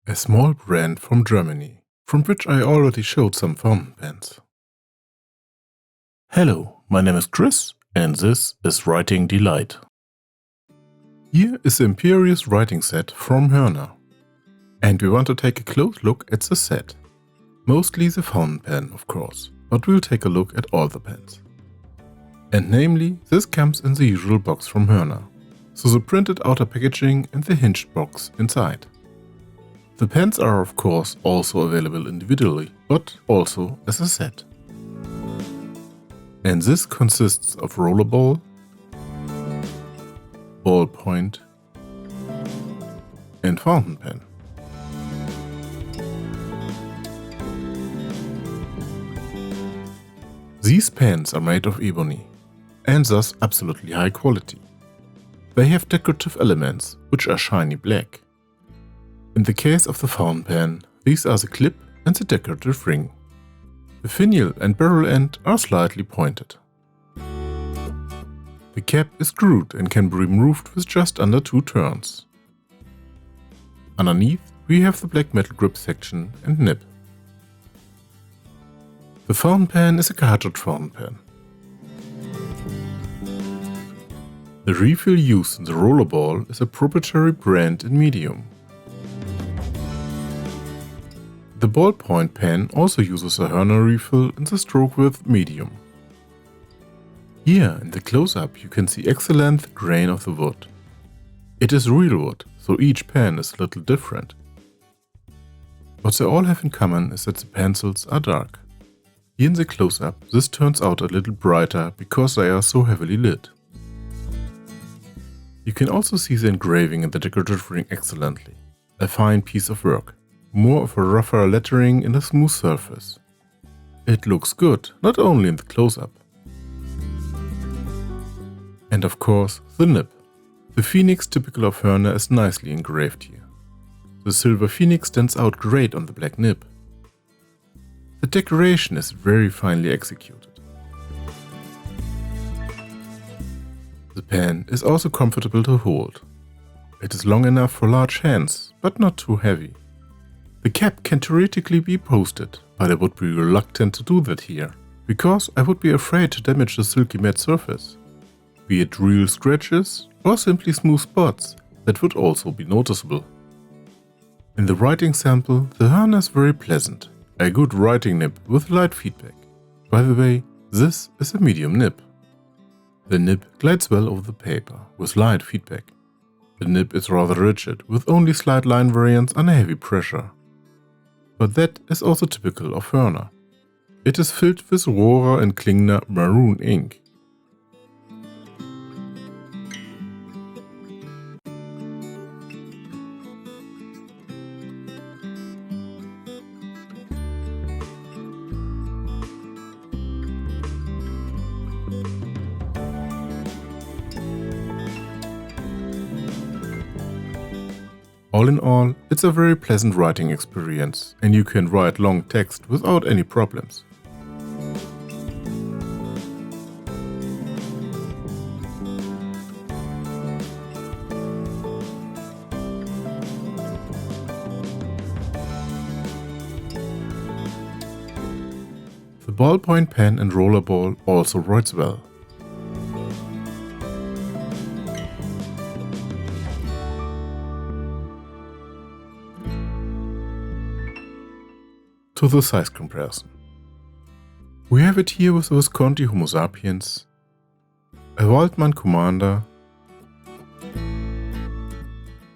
a small brand from Germany, from which I already showed some fountain pens. Hello, my name is Chris, and this is Writing Delight. Here is the Imperius writing set from Hörner. And we want to take a close look at the set. Mostly the fountain pen, of course, but we'll take a look at all the pens. And namely, this comes in the usual box from Hörner, so the printed outer packaging and the hinged box inside. The pens are of course also available individually, but also as a set. And this consists of rollerball, ballpoint and fountain pen. These pens are made of ebony and thus absolutely high quality. They have decorative elements which are shiny black. In the case of the fountain pen, these are the clip and the decorative ring. The finial and barrel end are slightly pointed. The cap is screwed and can be removed with just under 2 turns. Underneath we have the black metal grip section and nib. The fountain pen is a Cartridge fountain pen. The refill used in the rollerball is a proprietary brand in medium. The ballpoint pen also uses a Hörner refill in the stroke width medium. Here in the close-up you can see excellent the grain of the wood. It is real wood, so each pen is a little different. What they all have in common is that the pencils are dark. Here in the close-up this turns out a little brighter because they are so heavily lit. You can also see the engraving in the decorative ring excellently. A fine piece of work. More of a rougher lettering in a smooth surface. It looks good, not only in the close-up. And of course, the nib. The phoenix typical of Hörner is nicely engraved here. The silver phoenix stands out great on the black nib. The decoration is very finely executed. The pen is also comfortable to hold. It is long enough for large hands, but not too heavy. The cap can theoretically be posted, but I would be reluctant to do that here, because I would be afraid to damage the silky matte surface. Be it real scratches or simply smooth spots that would also be noticeable. In the writing sample, the Hörner is very pleasant, a good writing nib with light feedback. By the way, this is a medium nib. The nib glides well over the paper with light feedback. The nib is rather rigid with only slight line variance under heavy pressure. But that is also typical of Hörner. It is filled with Rohrer Klingner maroon ink. All in all, it's a very pleasant writing experience and you can write long text without any problems. The ballpoint pen and rollerball also writes well. To the size comparison. We have it here with the Visconti Homo sapiens, a Waldmann Commander,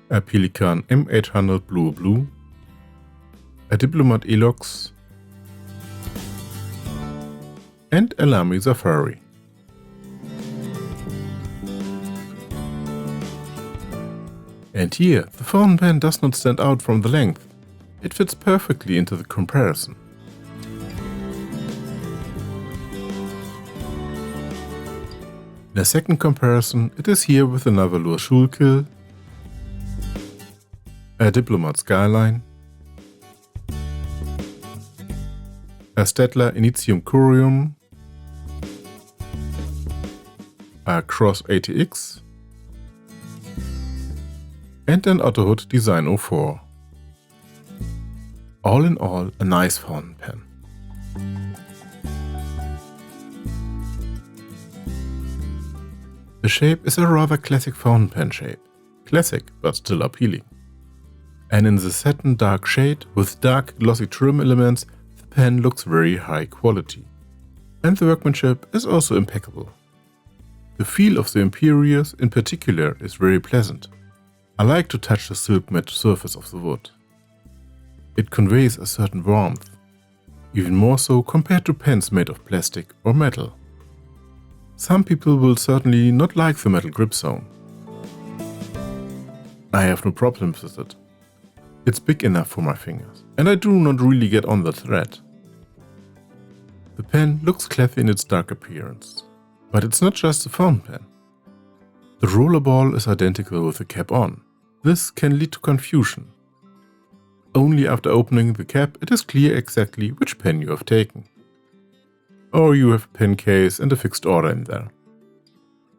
a Pelikan M800 Blue, a Diplomat Elox and a Lamy Safari. And here the fountain pen does not stand out from the length. It fits perfectly into the comparison. In a second comparison, it is here with another Lure Schulkill, a Diplomat Skyline, a Staedtler Initium Curium, a Cross ATX and an Otterhood Design 04. All in all, a nice fountain pen. The shape is a rather classic fountain pen shape. Classic, but still appealing. And in the satin dark shade with dark glossy trim elements, the pen looks very high quality. And the workmanship is also impeccable. The feel of the Imperius in particular is very pleasant. I like to touch the silk matte surface of the wood. It conveys a certain warmth, even more so compared to pens made of plastic or metal. Some people will certainly not like the metal grip zone. I have no problems with it. It's big enough for my fingers, and I do not really get on the thread. The pen looks classy in its dark appearance, but it's not just a fountain pen. The rollerball is identical with the cap on. This can lead to confusion. Only after opening the cap it is clear exactly which pen you have taken. Or you have a pen case and a fixed order in there.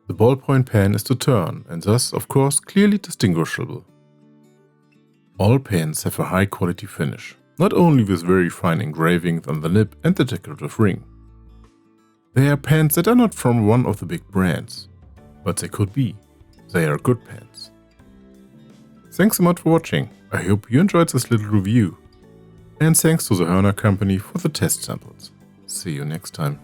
The ballpoint pen is to turn and thus of course clearly distinguishable. All pens have a high quality finish, not only with very fine engravings on the nib and the decorative ring. They are pens that are not from one of the big brands, but they could be. They are good pens. Thanks so much for watching. I hope you enjoyed this little review. And thanks to the Hörner company for the test samples. See you next time.